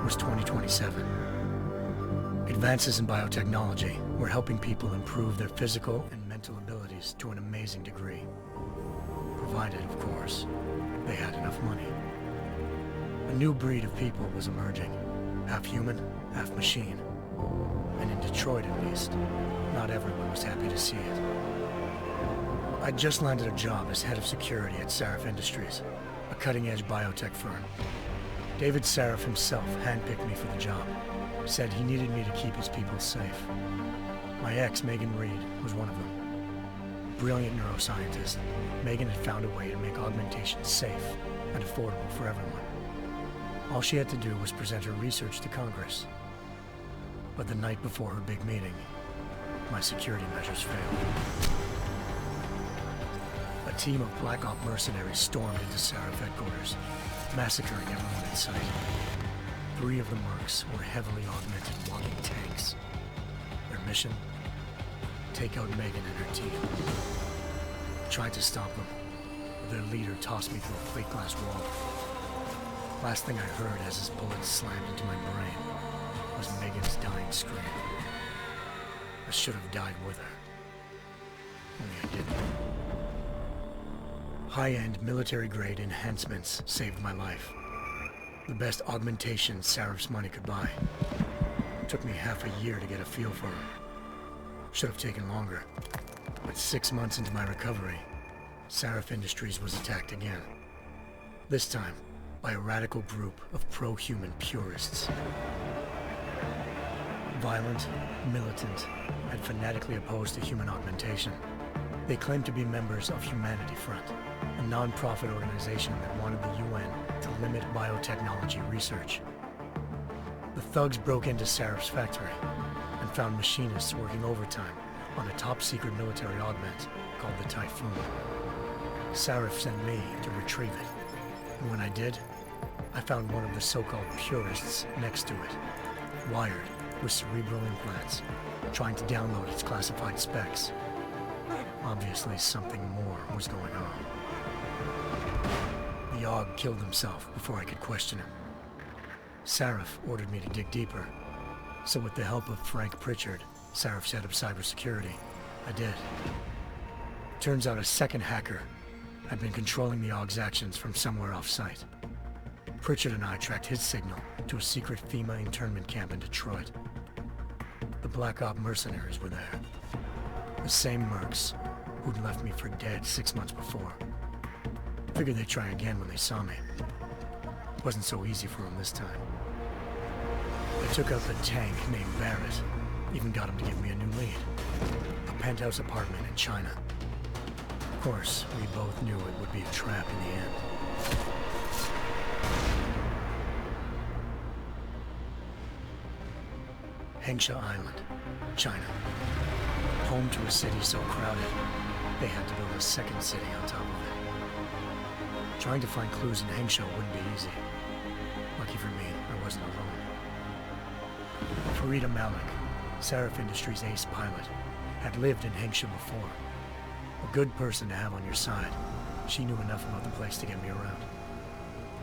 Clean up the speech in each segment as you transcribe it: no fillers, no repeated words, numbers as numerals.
was 2027. Advances in biotechnology were helping people improve their physical and mental abilities to an amazing degree. Provided, of course, they had enough money. A new breed of people was emerging, half human, half machine. And in Detroit, at least, not everyone was happy to see it. I'd just landed a job as head of security at Sarif Industries, a cutting-edge biotech firm. David Sarif himself handpicked me for the job, said he needed me to keep his people safe. My ex, Megan Reed, was one of them. Brilliant neuroscientist, Megan had found a way to make augmentation safe and affordable for everyone. All she had to do was present her research to Congress. But the night before her big meeting, my security measures failed. A team of Black Op mercenaries stormed into Sarif headquarters, massacring everyone in sight. 3 of the mercs were heavily augmented walking tanks. Their mission? Take out Megan and her team. I tried to stop them, but their leader tossed me through a plate glass wall. Last thing I heard as his bullets slammed into my brain was Megan's dying scream. I should have died with her. Only I didn't. High-end military-grade enhancements saved my life. The best augmentation Sarif's money could buy. It took me half a year to get a feel for her. Should have taken longer. But 6 months into my recovery, Sarif Industries was attacked again. This time, by a radical group of pro-human purists. Violent, militant, and fanatically opposed to human augmentation. They claimed to be members of Humanity Front, a non-profit organization that wanted the UN to limit biotechnology research. The thugs broke into Sarif's factory and found machinists working overtime on a top-secret military augment called the Typhoon. Sarif sent me to retrieve it, and when I did, I found one of the so-called purists next to it, wired with cerebral implants, trying to download its classified specs. Obviously, something more was going on. The AUG killed himself before I could question him. Sarif ordered me to dig deeper, so with the help of Frank Pritchard, Sarif's head of cybersecurity, I did. Turns out a second hacker had been controlling the AUG's actions from somewhere off-site. Pritchard and I tracked his signal to a secret FEMA internment camp in Detroit. The Black Op mercenaries were there. The same mercs who'd left me for dead 6 months before. Figured they'd try again when they saw me. Wasn't so easy for them this time. I took out the tank named Barrett. Even got him to give me a new lead. A penthouse apartment in China. Of course, we both knew it would be a trap in the end. Hengsha Island, China. Home to a city so crowded, they had to build a second city on top of it. Trying to find clues in Hengsha wouldn't be easy. Lucky for me, I wasn't alone. Farida Malik, Sarif Industries' ace pilot, had lived in Hengsha before. A good person to have on your side. She knew enough about the place to get me around.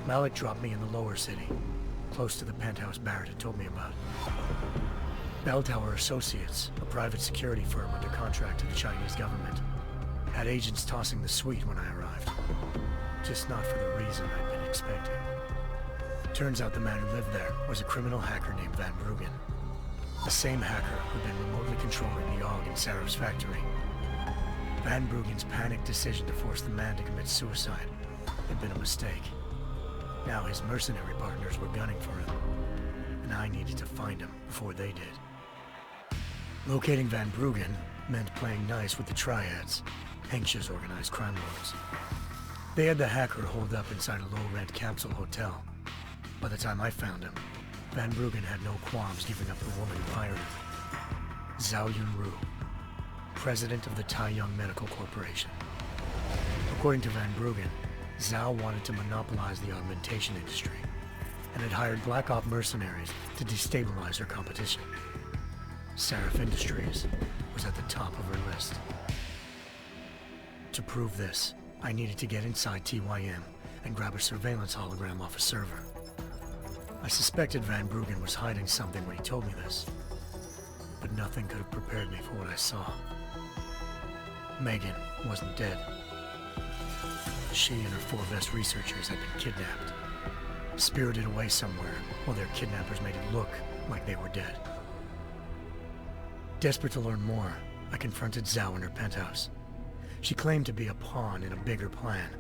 Malik dropped me in the lower city, close to the penthouse Barrett had told me about. Bell Tower Associates, a private security firm under contract to the Chinese government, had agents tossing the suite when I arrived. Just not for the reason I'd been expecting. Turns out the man who lived there was a criminal hacker named Van Bruggen. The same hacker who'd been remotely controlling the AUG in Sarif's factory. Van Bruggen's panicked decision to force the man to commit suicide had been a mistake. Now his mercenary partners were gunning for him, and I needed to find him before they did. Locating Van Bruggen meant playing nice with the Triads, Hengsha's organized crime lords. They had the hacker holed up inside a low-rent capsule hotel. By the time I found him, Van Bruggen had no qualms giving up the woman who hired him. Zhao Yunru, president of the Taiyang Medical Corporation. According to Van Bruggen, Zhao wanted to monopolize the augmentation industry and had hired Black Op mercenaries to destabilize her competition. Sarif Industries was at the top of her list. To prove this, I needed to get inside TYM and grab a surveillance hologram off a server. I suspected Van Bruggen was hiding something when he told me this, but nothing could have prepared me for what I saw. Megan wasn't dead. She and her 4 best researchers had been kidnapped, spirited away somewhere while their kidnappers made it look like they were dead. Desperate to learn more, I confronted Zhao in her penthouse. She claimed to be a pawn in a bigger plan,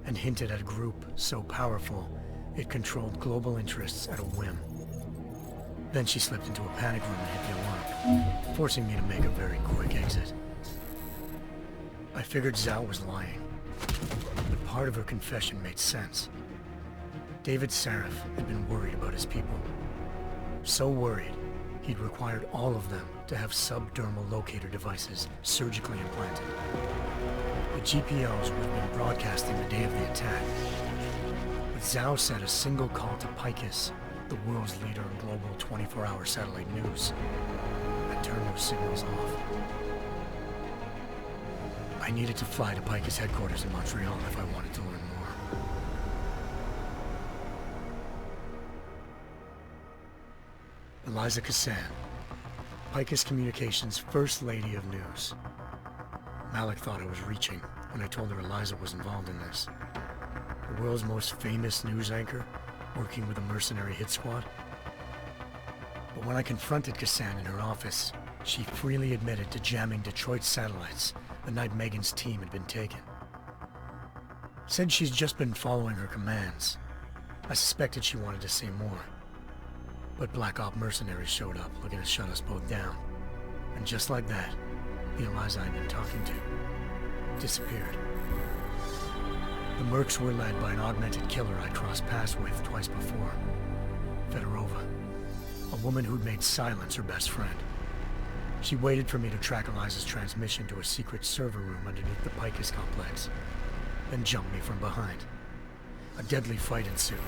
and hinted at a group so powerful it controlled global interests at a whim. Then she slipped into a panic room and hit the alarm, forcing me to make a very quick exit. I figured Zhao was lying, but part of her confession made sense. David Sarif had been worried about his people. So worried, he'd required all of them to have subdermal locator devices surgically implanted. The GPLs would have been broadcasting the day of the attack. But Zhao said a single call to Picus, the world's leader in global 24-hour satellite news, had turned those signals off. I needed to fly to Picus headquarters in Montreal if I wanted to learn more. Eliza Cassan, Picus Communications' First Lady of News. Malik thought I was reaching when I told her Eliza was involved in this. The world's most famous news anchor, working with a mercenary hit squad. But when I confronted Cassan in her office, she freely admitted to jamming Detroit's satellites the night Megan's team had been taken. Said she's just been following her commands. I suspected she wanted to say more. But Black Op mercenaries showed up looking to shut us both down. And just like that, the Eliza I'd been talking to disappeared. The Mercs were led by an augmented killer I'd crossed paths with twice before. Fedorova, a woman who'd made silence her best friend. She waited for me to track Eliza's transmission to a secret server room underneath the Picus complex, then jumped me from behind. A deadly fight ensued.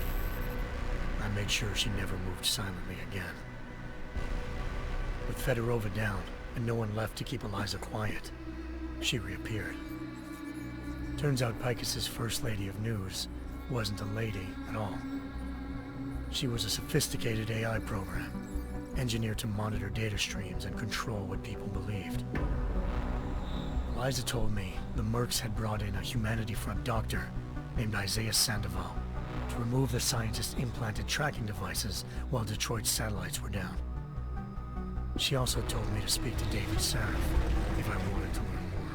I made sure she never moved silently again. With Fedorova down, and no one left to keep Eliza quiet, she reappeared. Turns out Picus's First Lady of News wasn't a lady at all. She was a sophisticated AI program, engineered to monitor data streams and control what people believed. Eliza told me the Mercs had brought in a Humanity Front doctor named Isaiah Sandoval to remove the scientist's implanted tracking devices while Detroit's satellites were down. She also told me to speak to David Sarif if I wanted to learn more.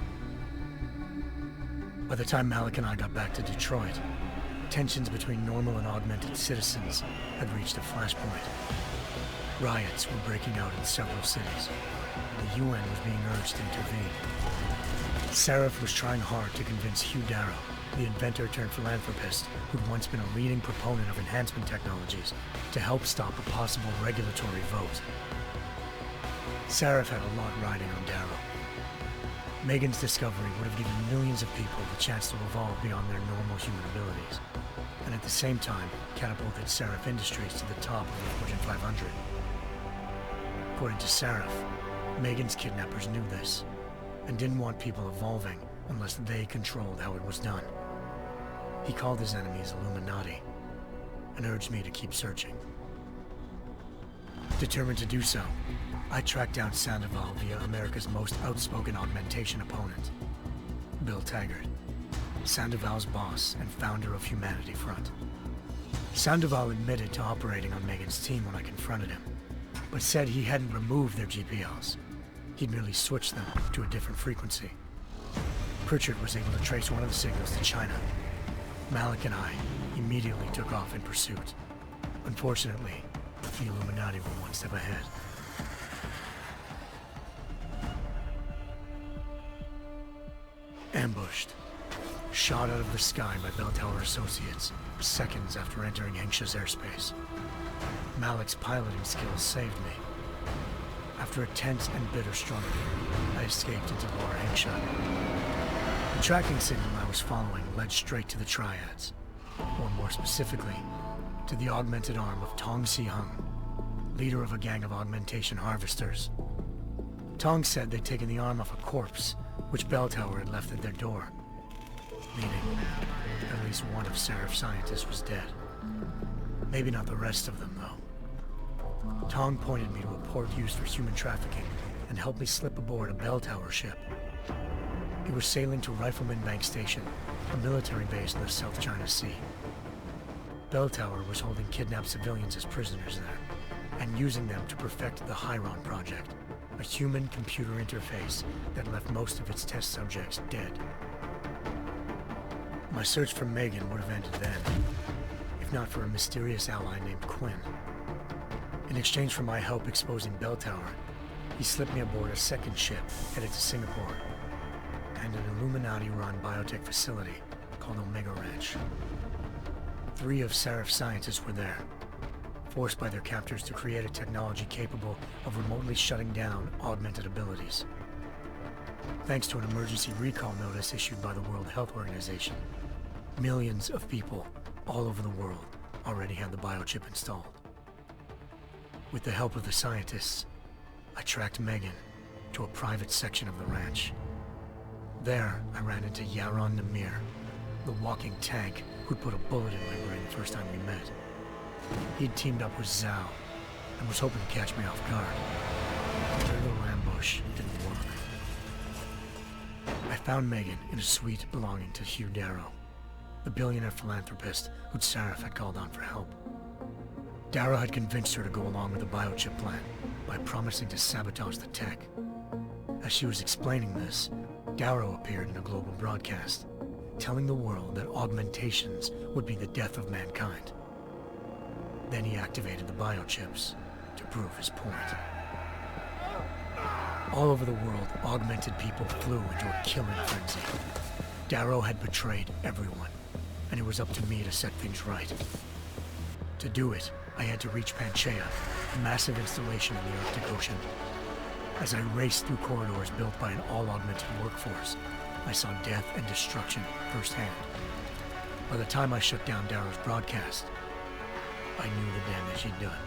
By the time Malik and I got back to Detroit, tensions between normal and augmented citizens had reached a flashpoint. Riots were breaking out in several cities. The UN was being urged to intervene. Sarif was trying hard to convince Hugh Darrow, the inventor-turned-philanthropist who'd once been a leading proponent of enhancement technologies, to help stop a possible regulatory vote. Sarif had a lot riding on Darrow. Megan's discovery would have given millions of people the chance to evolve beyond their normal human abilities, and at the same time catapulted Sarif Industries to the top of the Fortune 500. According to Sarif, Megan's kidnappers knew this, and didn't want people evolving unless they controlled how it was done. He called his enemies Illuminati, and urged me to keep searching. Determined to do so, I tracked down Sandoval via America's most outspoken augmentation opponent, Bill Taggart, Sandoval's boss and founder of Humanity Front. Sandoval admitted to operating on Megan's team when I confronted him, but said he hadn't removed their GPLs. He'd merely switched them to a different frequency. Pritchard was able to trace one of the signals to China. Malik and I immediately took off in pursuit. Unfortunately, the Illuminati were one step ahead. Ambushed. Shot out of the sky by Bell Tower Associates, seconds after entering Hengsha's airspace. Malik's piloting skills saved me. After a tense and bitter struggle, I escaped into Lower Hengsha. The tracking signal I was following led straight to the Triads, or more specifically, to the augmented arm of Tong Si-hung, leader of a gang of augmentation harvesters. Tong said they'd taken the arm off a corpse, which Bell Tower had left at their door, meaning at least one of Sarif's scientists was dead. Maybe not the rest of them, though. Tong pointed me to a port used for human trafficking and helped me slip aboard a bell tower ship. It was sailing to Rifleman Bank Station, a military base in the South China Sea. Bell Tower was holding kidnapped civilians as prisoners there, and using them to perfect the Chiron Project, a human-computer interface that left most of its test subjects dead. My search for Megan would have ended then, if not for a mysterious ally named Quinn. In exchange for my help exposing Bell Tower, he slipped me aboard a second ship headed to Singapore, and an Illuminati-run biotech facility called Omega Ranch. 3 of Sarif's scientists were there, forced by their captors to create a technology capable of remotely shutting down augmented abilities. Thanks to an emergency recall notice issued by the World Health Organization, millions of people all over the world already had the biochip installed. With the help of the scientists, I tracked Megan to a private section of the ranch. There, I ran into Yaron Namir, the walking tank who'd put a bullet in my brain the first time we met. He'd teamed up with Zhao and was hoping to catch me off guard. Their little ambush didn't work. I found Megan in a suite belonging to Hugh Darrow, the billionaire philanthropist who'd Sarif had called on for help. Darrow had convinced her to go along with the biochip plan by promising to sabotage the tech. As she was explaining this, Darrow appeared in a global broadcast, telling the world that augmentations would be the death of mankind. Then he activated the biochips to prove his point. All over the world, augmented people flew into a killing frenzy. Darrow had betrayed everyone, and it was up to me to set things right. To do it, I had to reach Panchaea, a massive installation in the Arctic Ocean. As I raced through corridors built by an all-augmented workforce, I saw death and destruction firsthand. By the time I shut down Darrow's broadcast, I knew the damage he'd done.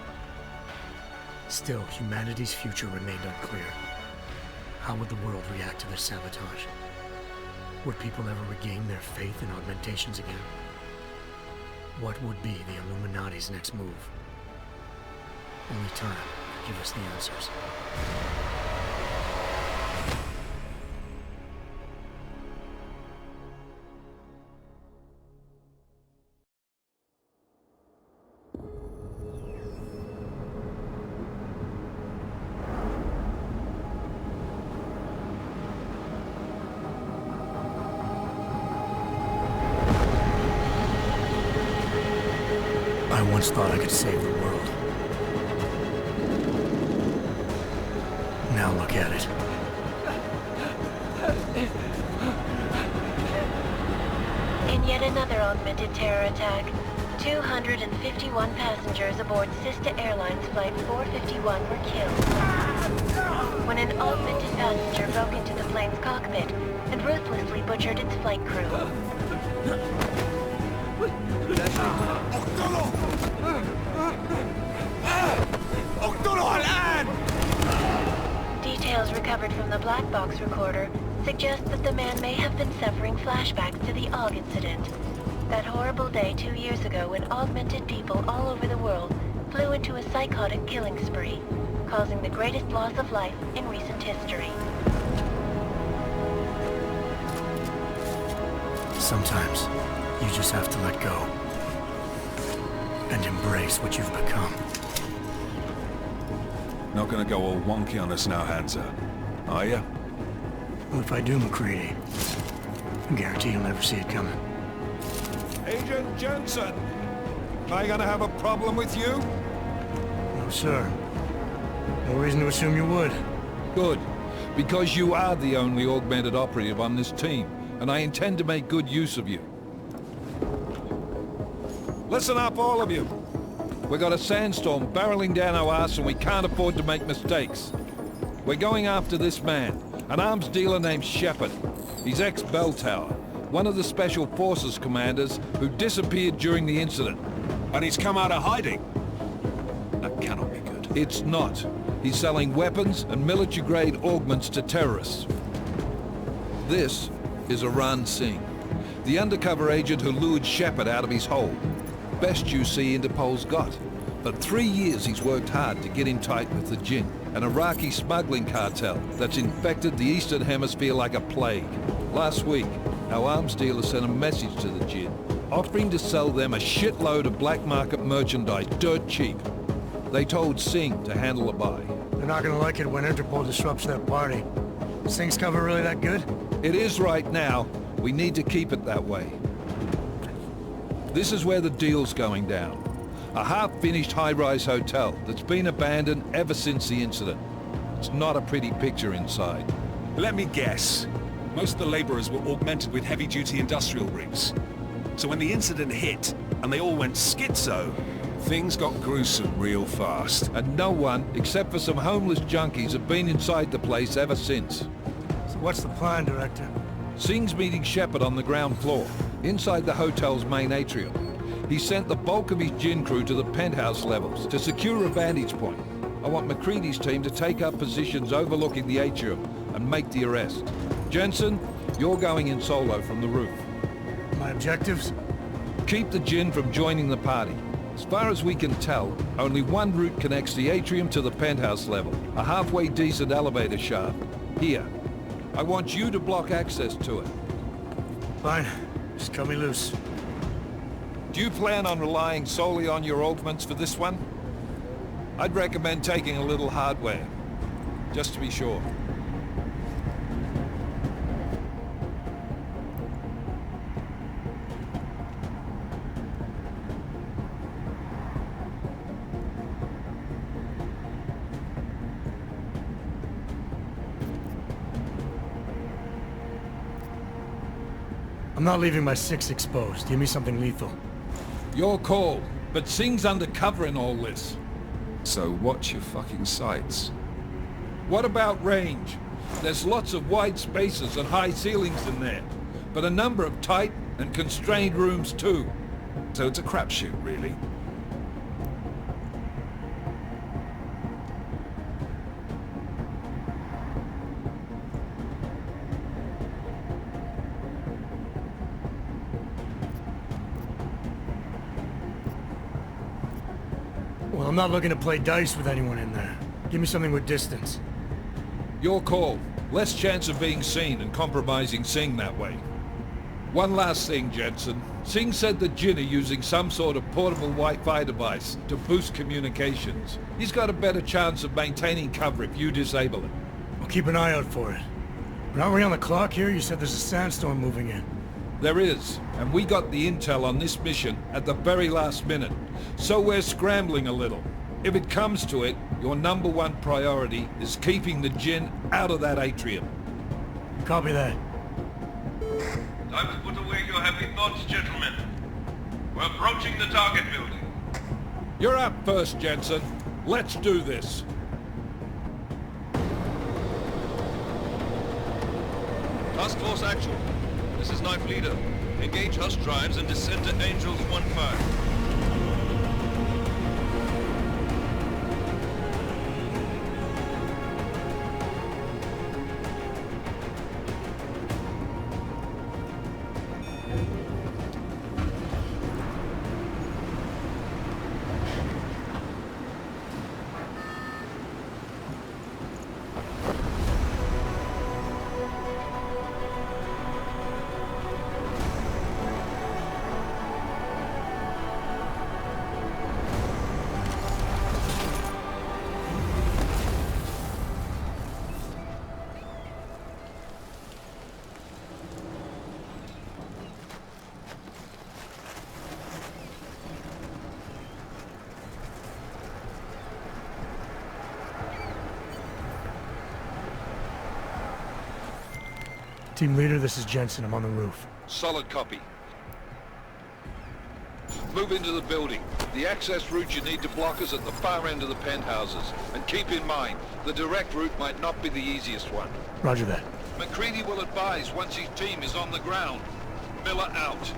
Still, humanity's future remained unclear. How would the world react to this sabotage? Would people ever regain their faith in augmentations again? What would be the Illuminati's next move? Only time could give us the answers. I once thought I could save the world. Now look at it. In yet another augmented terror attack, 251 passengers aboard Sister Airlines Flight 451 were killed when an augmented passenger broke into the plane's cockpit and ruthlessly butchered its flight crew. Details recovered from the black box recorder suggest that the man may have been suffering flashbacks to the AUG incident. That horrible day 2 years ago when augmented people all over the world flew into a psychotic killing spree, causing the greatest loss of life in recent history. Sometimes, you just have to let go and embrace what you've become. Not gonna go all wonky on us now, Hansa, are ya? Well, if I do, McCready, I guarantee you'll never see it coming. Agent Jensen! Am I gonna have a problem with you? No, sir. No reason to assume you would. Good, because you are the only augmented operative on this team, and I intend to make good use of you. Listen up, all of you. We got a sandstorm barreling down our arse and we can't afford to make mistakes. We're going after this man, an arms dealer named Shepard. He's ex-Bell Tower, one of the Special Forces commanders who disappeared during the incident. And he's come out of hiding. That cannot be good. It's not. He's selling weapons and military-grade augments to terrorists. This is Aran Singh, the undercover agent who lured Shepard out of his hole. Best you see Interpol's got. For 3 years he's worked hard to get in tight with the Jinn, an Iraqi smuggling cartel that's infected the Eastern Hemisphere like a plague. Last week, our arms dealer sent a message to the Jinn, offering to sell them a shitload of black market merchandise dirt cheap. They told Singh to handle the buy. They're not gonna like it when Interpol disrupts their party. Singh's cover really that good? It is right now. We need to keep it that way. This is where the deal's going down. A half-finished high-rise hotel that's been abandoned ever since the incident. It's not a pretty picture inside. Let me guess. Most of the laborers were augmented with heavy-duty industrial rigs. So when the incident hit, and they all went schizo, things got gruesome real fast. And no one, except for some homeless junkies, have been inside the place ever since. So what's the plan, Director? Singh's meeting Shepard on the ground floor, inside the hotel's main atrium. He sent the bulk of his Jinn crew to the penthouse levels to secure a vantage point. I want McCready's team to take up positions overlooking the atrium and make the arrest. Jensen, you're going in solo from the roof. My objectives? Keep the Jinn from joining the party. As far as we can tell, only one route connects the atrium to the penthouse level, a halfway decent elevator shaft. Here. I want you to block access to it. Fine. Just cut me loose. Do you plan on relying solely on your augments for this one? I'd recommend taking a little hardware, just to be sure. I'm not leaving my 6 exposed. Give me something lethal. Your call, but Singh's undercover in all this. So watch your fucking sights. What about range? There's lots of wide spaces and high ceilings in there, but a number of tight and constrained rooms too. So it's a crapshoot, really. Well, I'm not looking to play dice with anyone in there. Give me something with distance. Your call. Less chance of being seen and compromising Singh that way. One last thing, Jensen. Singh said the Jinn are using some sort of portable Wi-Fi device to boost communications. He's got a better chance of maintaining cover if you disable it. I'll keep an eye out for it. But aren't we on the clock here? You said there's a sandstorm moving in. There is, and we got the intel on this mission at the very last minute, so we're scrambling a little. If it comes to it, your #1 priority is keeping the Jinn out of that atrium. Copy that. Time to put away your heavy thoughts, gentlemen. We're approaching the target building. You're up first, Jensen. Let's do this. Task Force Actual. This is Knife Leader. Engage Hush drives and descend to Angels 1-5. Team leader, this is Jensen. I'm on the roof. Solid copy. Move into the building. The access route you need to block is at the far end of the penthouses. And keep in mind, the direct route might not be the easiest one. Roger that. McCready will advise once his team is on the ground. Miller out.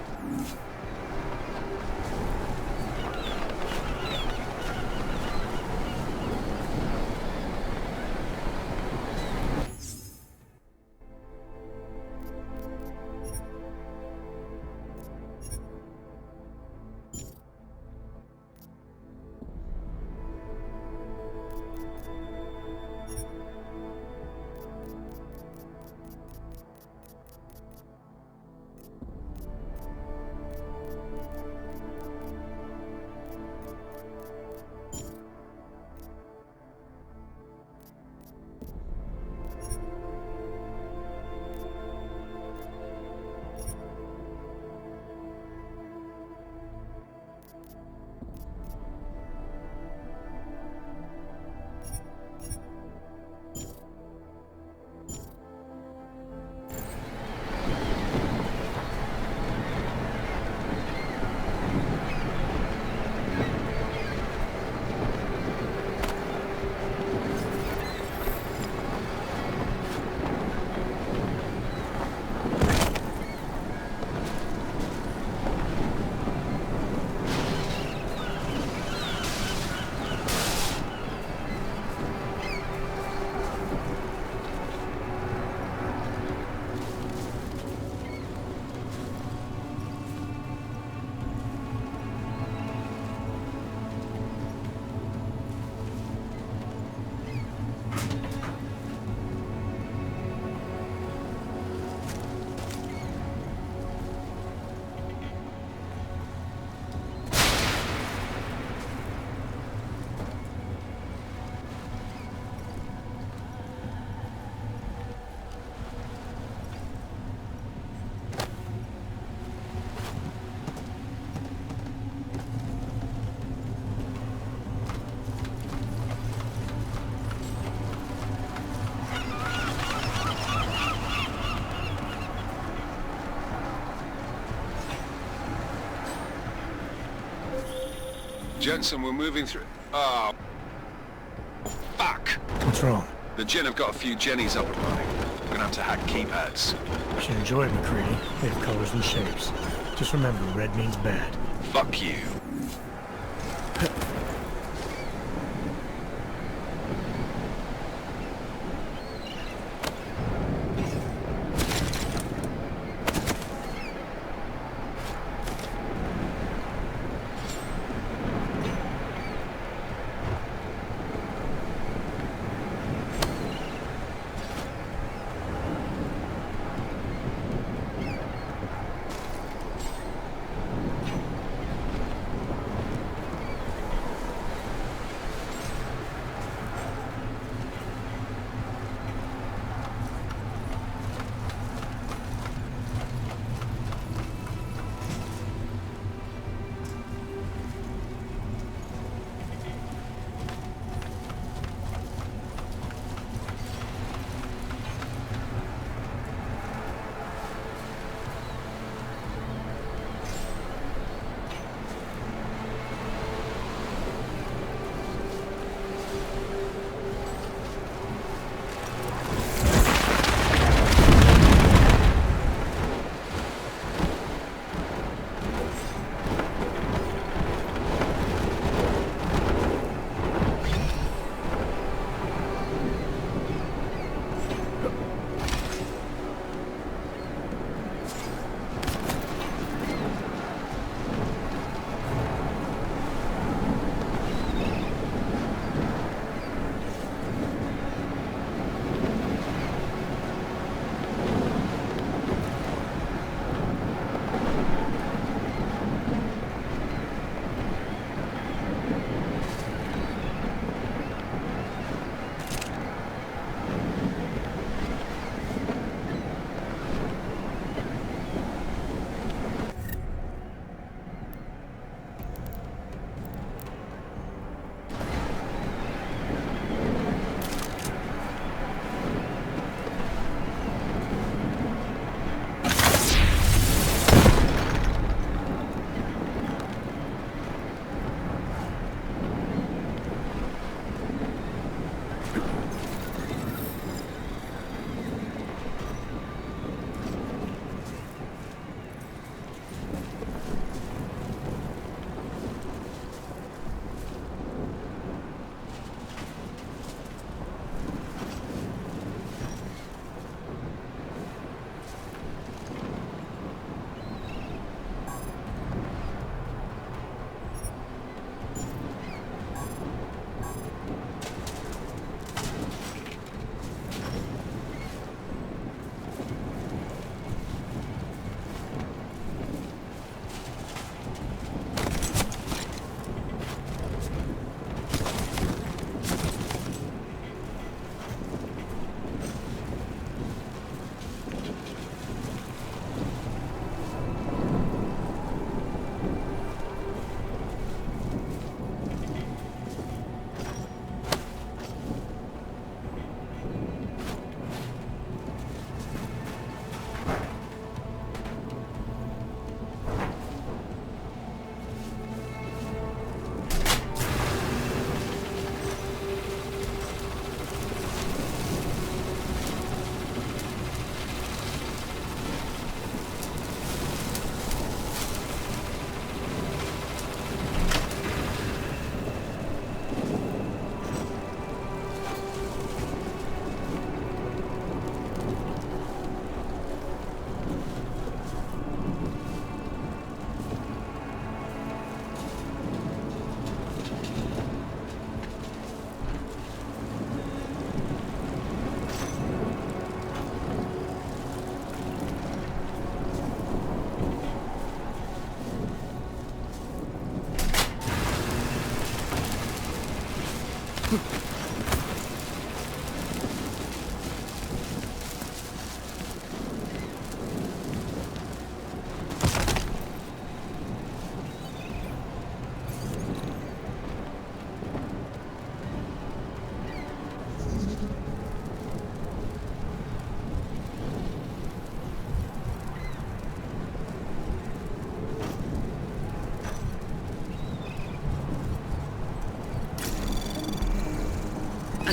Jensen, we're moving through... Oh. Fuck! What's wrong? The Gen have got a few Jennies up and running. We're gonna have to hack keypads. You should enjoy it, McCready. They have colors and shapes. Just remember, red means bad. Fuck you.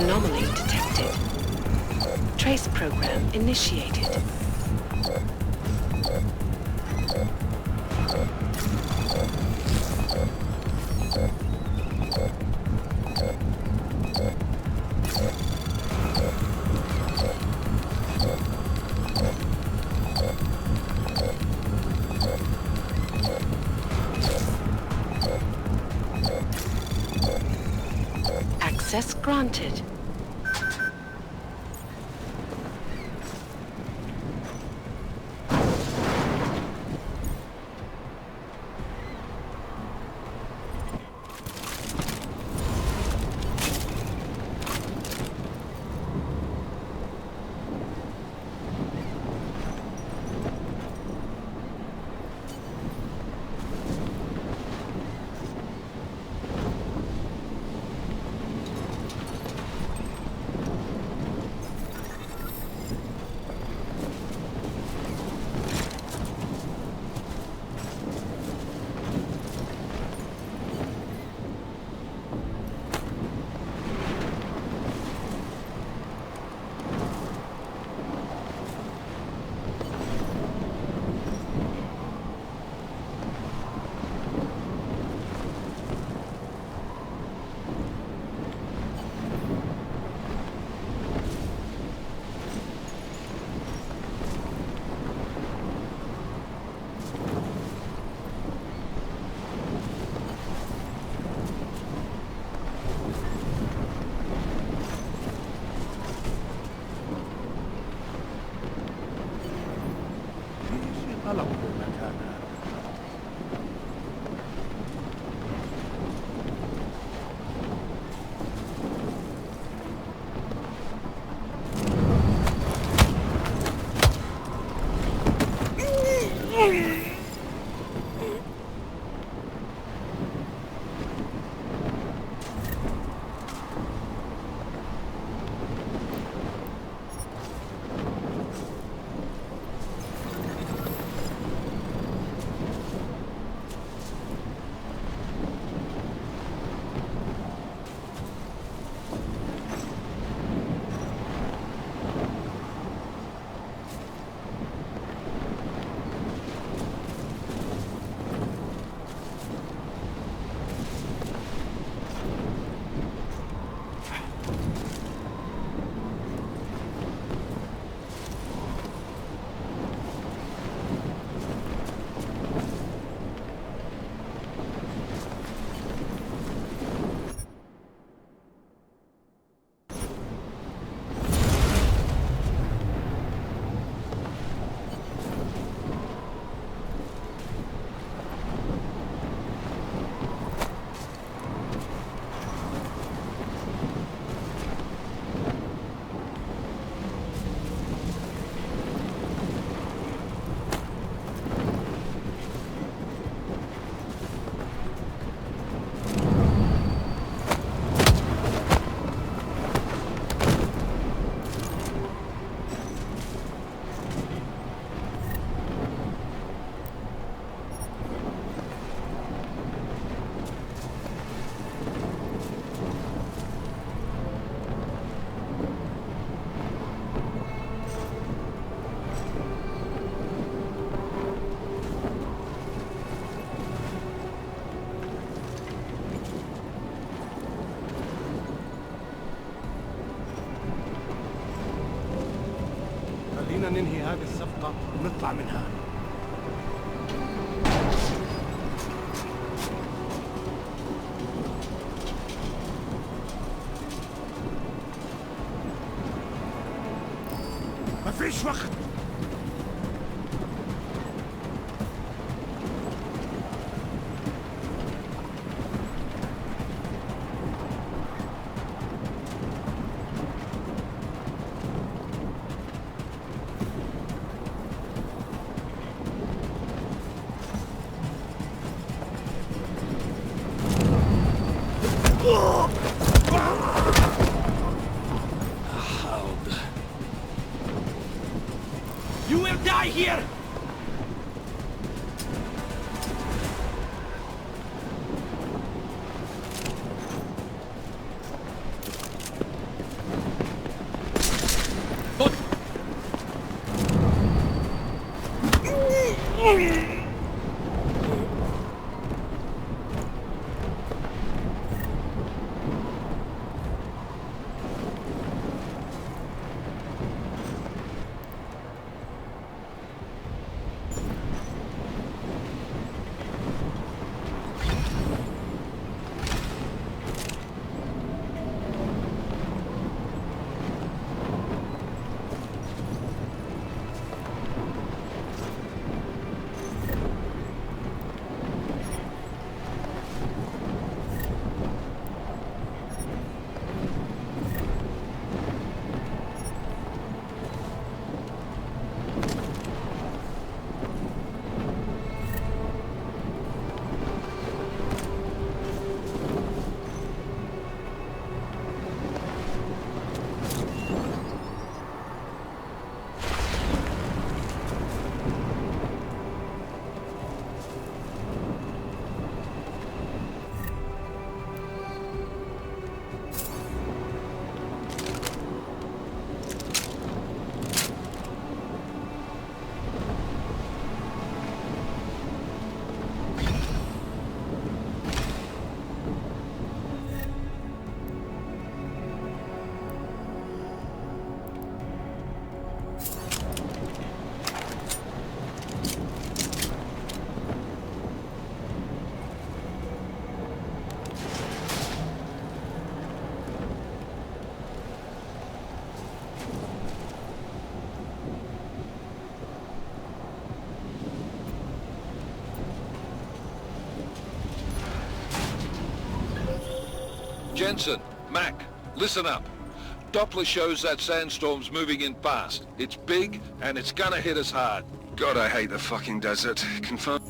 Anomaly detected. Trace program initiated. Access granted. خلينا ننهي هذه الصفقة ونطلع منها. مفيش وقت. You will die here! Jensen, Mac, listen up. Doppler shows that sandstorm's moving in fast. It's big, and it's gonna hit us hard. God, I hate the fucking desert. Confirm.